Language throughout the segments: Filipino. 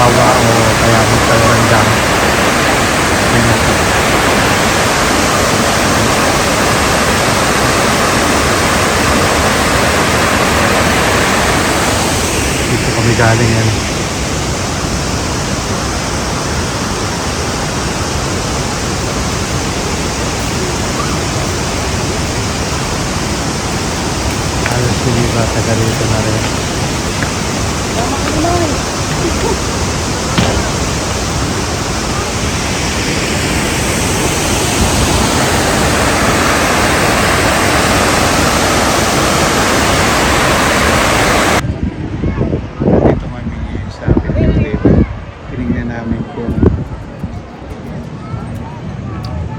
magsawa o kaya magpalarandang. Yun na. Dito kami galing yan. Halos hindi ba taga rito na rin. Dito kami sa Pinaglit. Tinignan namin kung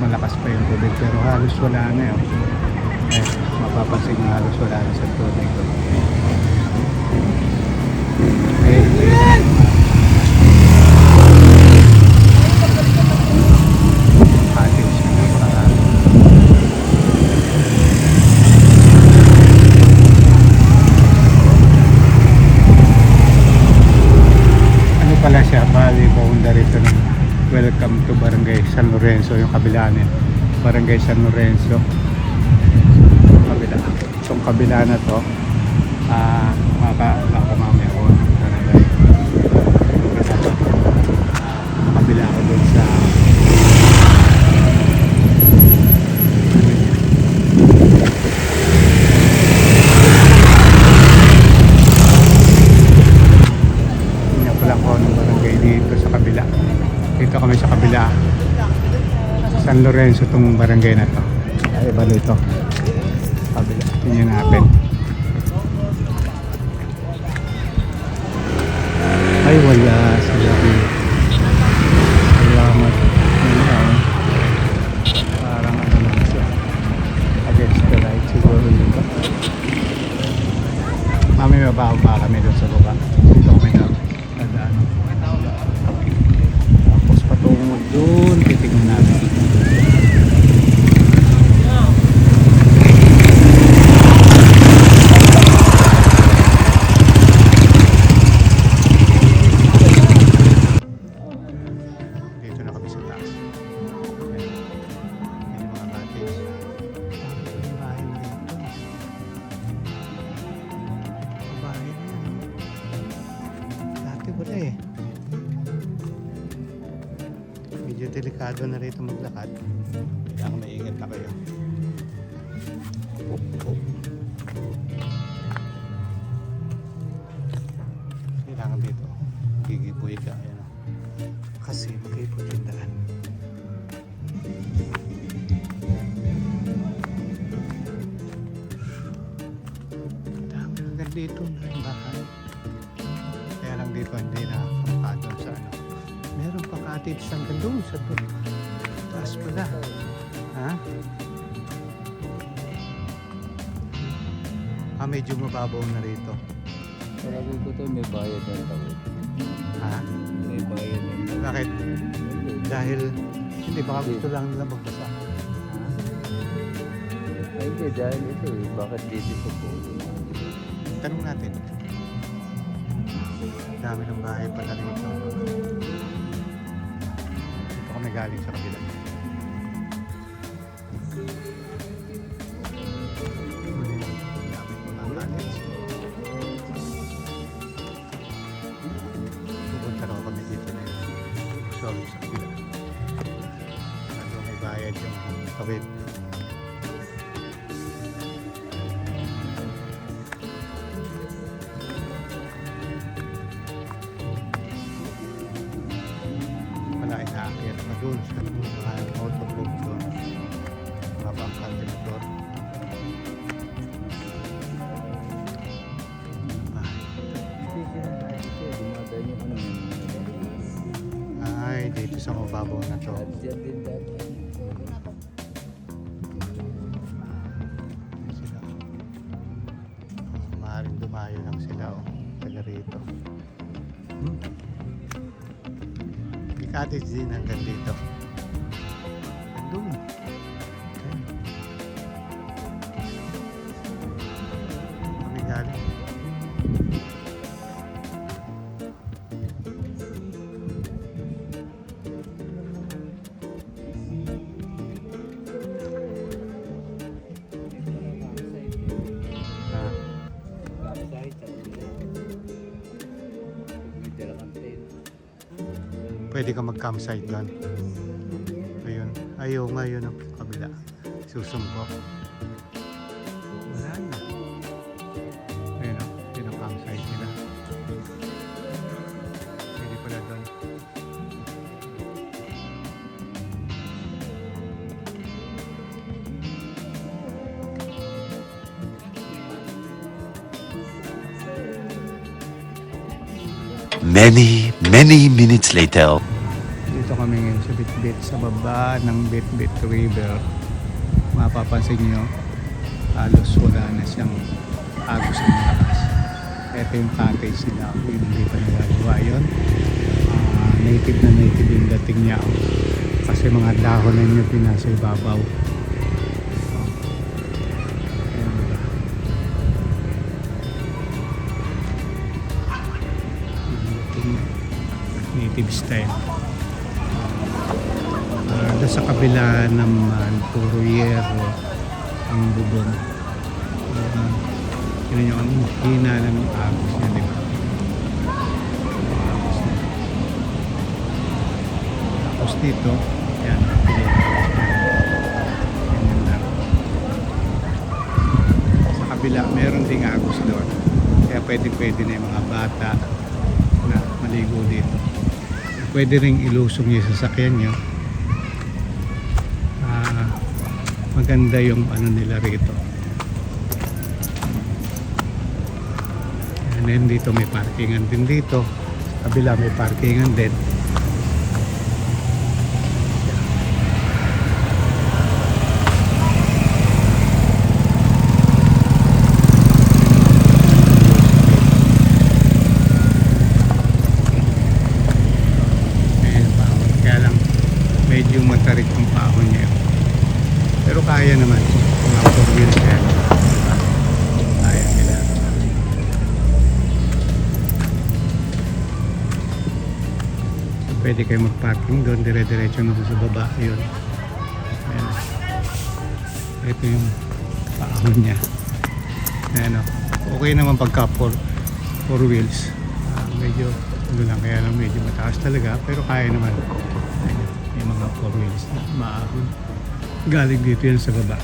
malakas pa yung tubig pero halos wala na yun. Mapapansin na halos wala na sa tubig. Ano pala siya? Bali, boundary ito ng welcome to Barangay San Lorenzo, yung kabila niya. Barangay San Lorenzo. Kabila. Itong kabila na to, ako mamaya ko kabila ako dun sa hindi na pala ko ng barangay dito sa kabila. Dito kami sa kabila San Lorenzo, itong barangay na to. Ay, iba dito kabila. Tingnan natin. Ay, wala sila dito. Salamat. Parang ano lang siya. Against the light siguro dito. Mamaya mabaho pa kami doon sa baba. Dito kami na ano. Tapos patungo doon. Titingnan natin. Medyo delikado na rito maglakad. Kailangan maingat na kayo. Kailangan dito gigiboy ka. Ayan. Kasi magkipot yung daan. Dami hanggang dito na yung bahay. Kaya lang dito hindi na kapatong sa ano. Meron pa cottage hanggang doon sa taas pala. Ha? Medyo mababaw na rito. Parang ko to may bayad ng tawid. Ha? May bayad ng tawid. Bakit? Dahil hindi baka gusto lang nila magbasa. Ay, hindi. Dahil ito eh. Bakit dito sa pulo? Tanong natin. Dami ng bahay pala rito. Dito kami galing sa kabila. Pupunta na kami dito na yun. Sorry sa kabila. Ano may bayad yung kawit. Inaakyat pa doon sa mga autobook doon, mga bangkante na doon. Ay, dito sa mababaw na to. Sila. Maaaring dumayo lang sila taga rito. Cottage din hanggang dito. Doon. Kami galing. Pwede ka mag-campsite doon. Ayun. Ayaw ngayon ang kabila. Susumpo. Wala na. Ayun o. Yun ang campsite nila. Pwede pala doon. Many minutes later. Dito kami ngayon sa Bitbit, sa baba ng Bitbit River. Mapapansin nyo, halos wala na siyang agos ng lakas. Ito yung cottage nila. Yung hindi pa nagagawa yun. Native na native yung dating niya. Kasi mga dahon na nyo pinasa ibabaw. Ayan diba? Native style. Doon sa kabila naman puro yero ang bubong. Yun yung ang hina ng agos niya, di ba? Agos niya. Tapos dito, yan. Yan lang. Sa kabila, meron ding agos doon. Kaya pwede na yung mga bata na maligo dito. Pwede ring ilusong yung sasakyan nyo. Maganda yung ano nila rito. And then dito may parkingan din dito. Sa kabila may parkingan din. Medyo matarik ang pahon niya. Pero kaya naman. Mga 4 wheels yan. Diba? Kaya nila. So, pwede kayo mag-parking doon. Dire-diretso na sa baba. Yun. Ayan. Ito yung pahon niya. Ayan o. Okay naman pagka 4 wheels. Medyo ano lang. Kaya lang medyo mataas talaga. Pero kaya naman. Ayan. May mga 4 wheels na maahon. Galing dito yan sa baba.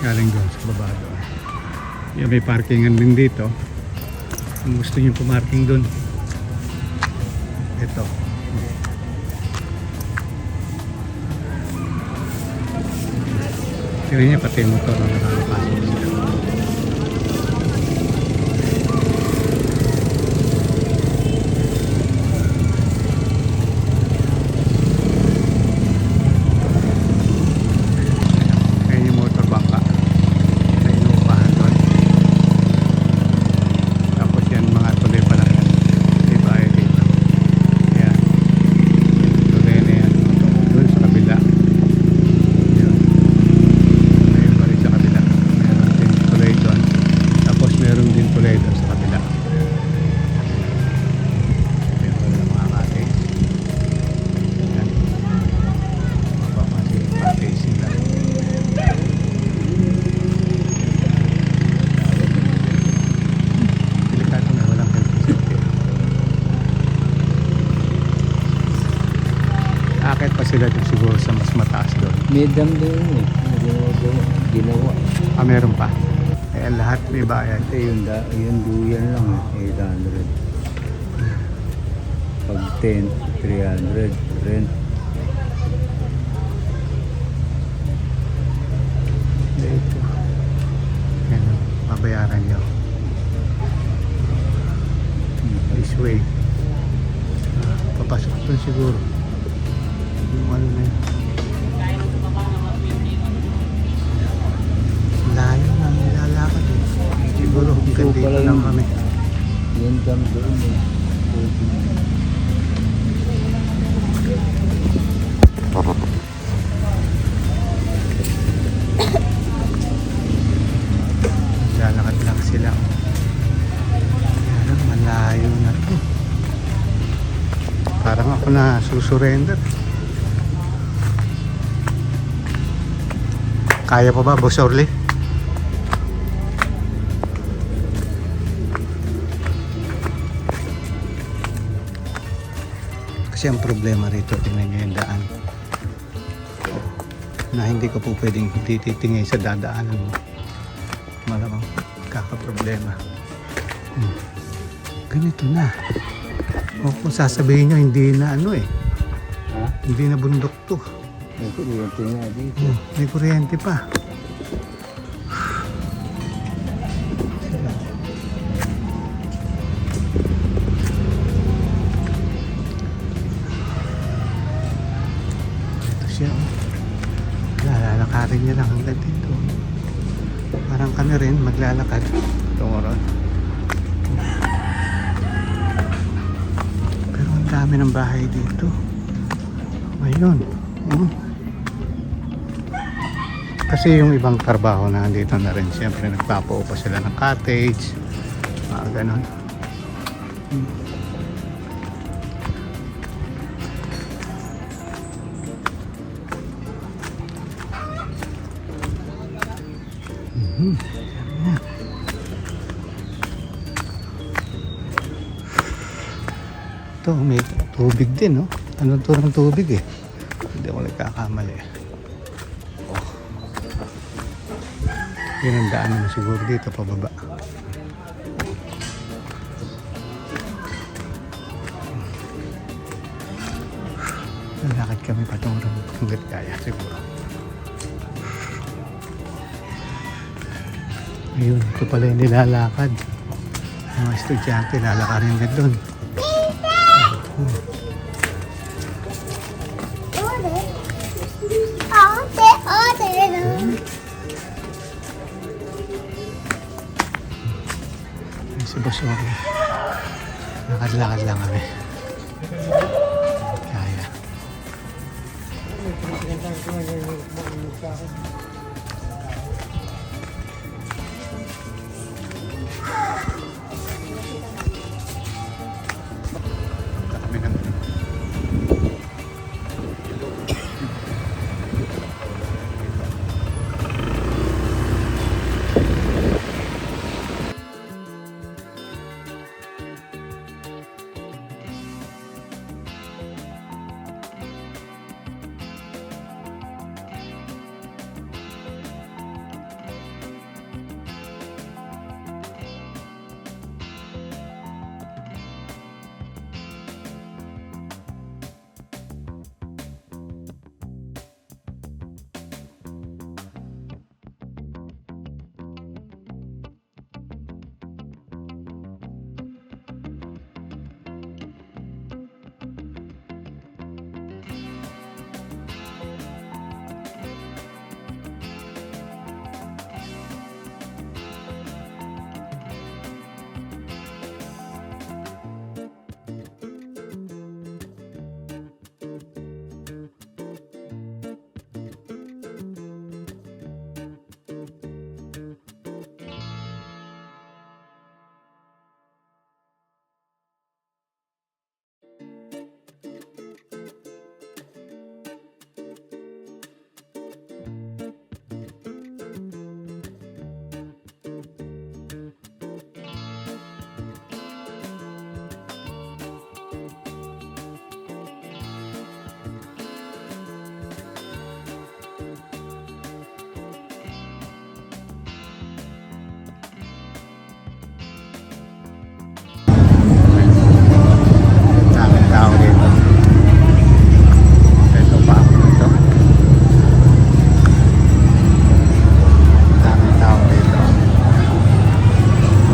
Galing doon sa baba doon. Yan, may parkingan din dito. Kung gusto nyo pumarking doon. Ito. Tignan niya pati yung motor na nakakapasok sila. Akit pa sila doon siguro sa mas mataas doon. May dam doon eh. Ginawa. Meron pa. Kaya lahat may bayad. Yung duyan lang eh. 800. Pag 10, 300. Rent. Dito. Yan. Babayaran nyo. This way. Papasok doon siguro. Yung ano na yun. Layo na nilalakad eh. Siguro hanggang dito lang kami. Yan dam doon eh. Lalakad lang sila. Yan, malayo na to. Parang ako na susurrender. Kaya pa ba, Boss Orly? Kasi ang problema rito, tingnan nyo yung daan. Na hindi ka po pwedeng hindi titingin sa dadaanan mo. Malamang kakaproblema. Ganito na. O kung sasabihin nyo, hindi na ano eh. Ha? Hindi na bundok to. May kuryente nga dito. May kuryente pa. Ito siya. Lalakarin niya lang hanggang dito. Parang kami rin maglalakad. Tungo ron. Pero ang dami ng bahay dito. Ayun. Kasi yung ibang trabaho na dito na rin, siyempre nagpapaupa sila ng cottage, mga ganon. Yan. Ito, may tubig din, no? Anong to ng tubig eh? Hindi ako nagkakamali. Yun ang daan naman siguro dito pababa. Lalakad kami patungo hanggat kaya siguro. Ayun, ito pala yung nilalakad. Mga estudyante, lalakarin na doon. Si Boss Ori. Lakad-lakad lang kami. Kaya. Punta kami ng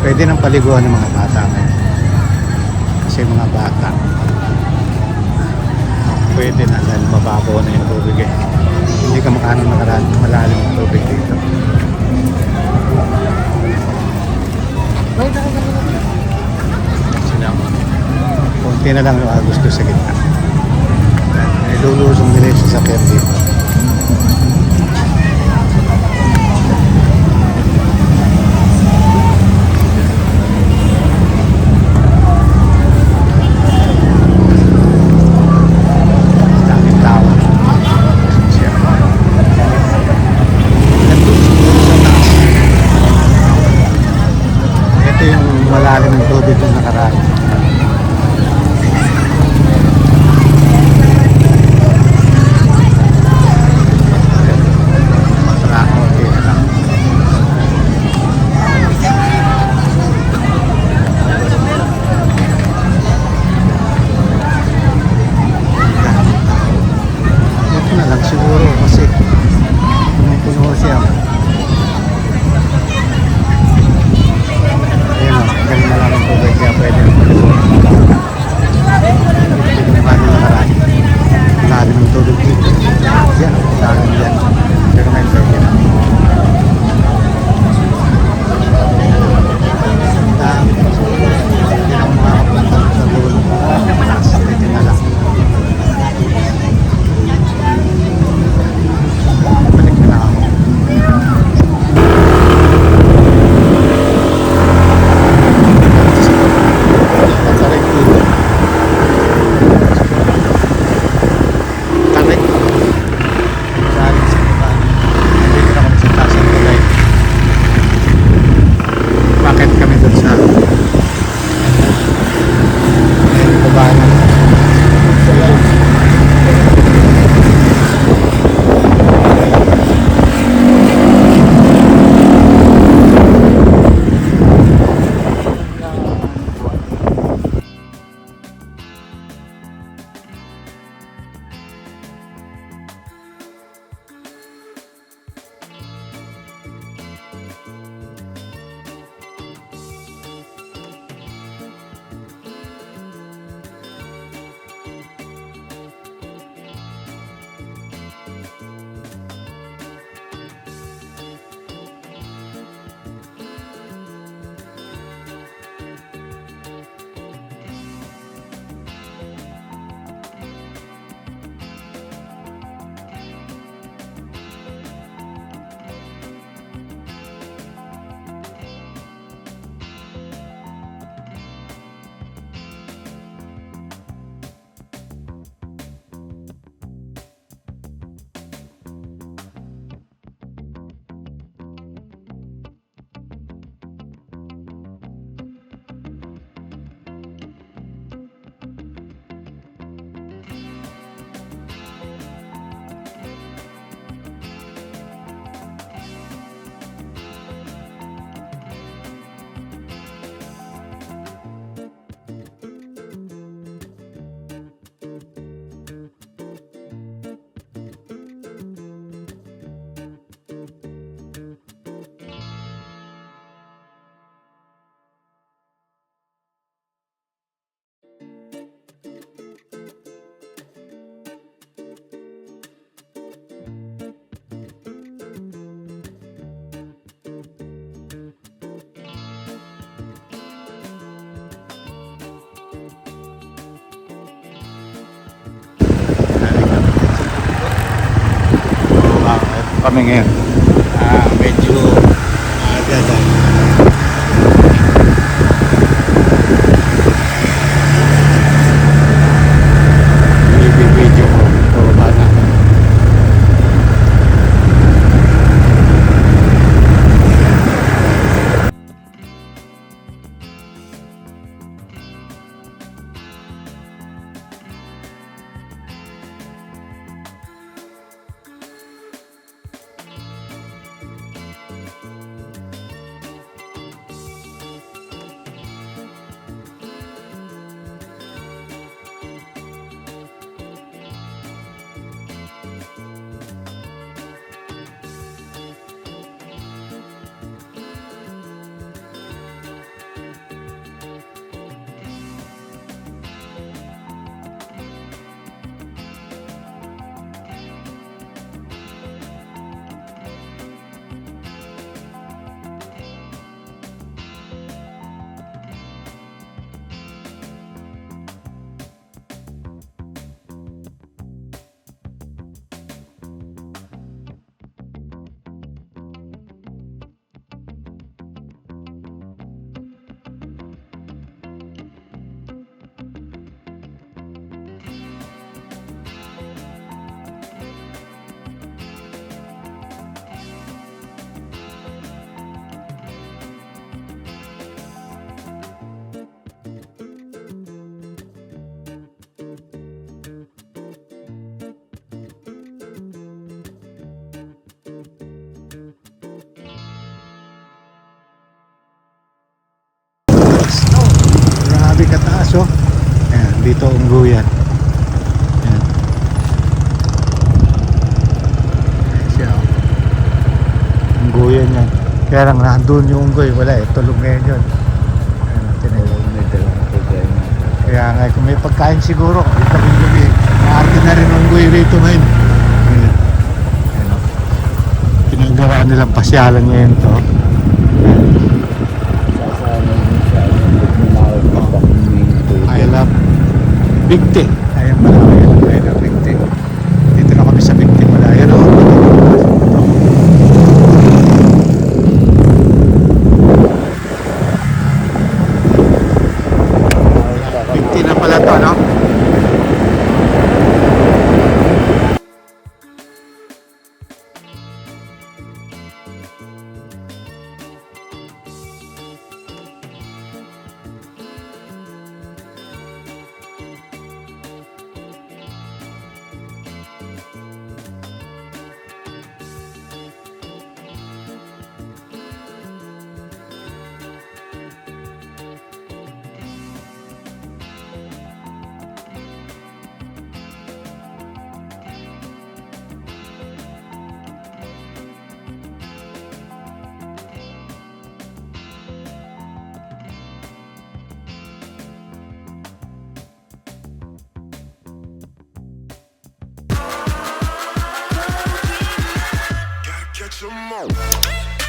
pwede nang paliguan ng mga bata ngayon. Kasi mga bata pwede na dahil mababaw na yung tubig eh. Hindi ka makaano malalim yung tubig dito. Sila konti na lang yung gusto sa gitna. May lulusong nila yung sasakyan dito. Malalim ng tubig na nakaraan. kami ngayon. Medyo dadan. Video ko. Puro bata. Grabe kataas oh. Ayan, dito ungguyan. Ayan. Ayan siya oh. Ungguyan yan. Kaya lang nandun yung unggoy. Wala eh. Tulog ngayon yun. Ayan, May dalang problema. kaya nga kung may pagkain siguro. Ito yung gabi. Naarte na rin unggoy rito ngayon. Ayan. Ayan oh. Pinagawa nilang pasyalan ngayon to. Sasama mo siya. Minawag mo pa I love Bigti. Ayan pala. I love Bigti. Dito na kami sa Bigti pala. Ayan o. Bigti na pala to, no? Catch 'em all.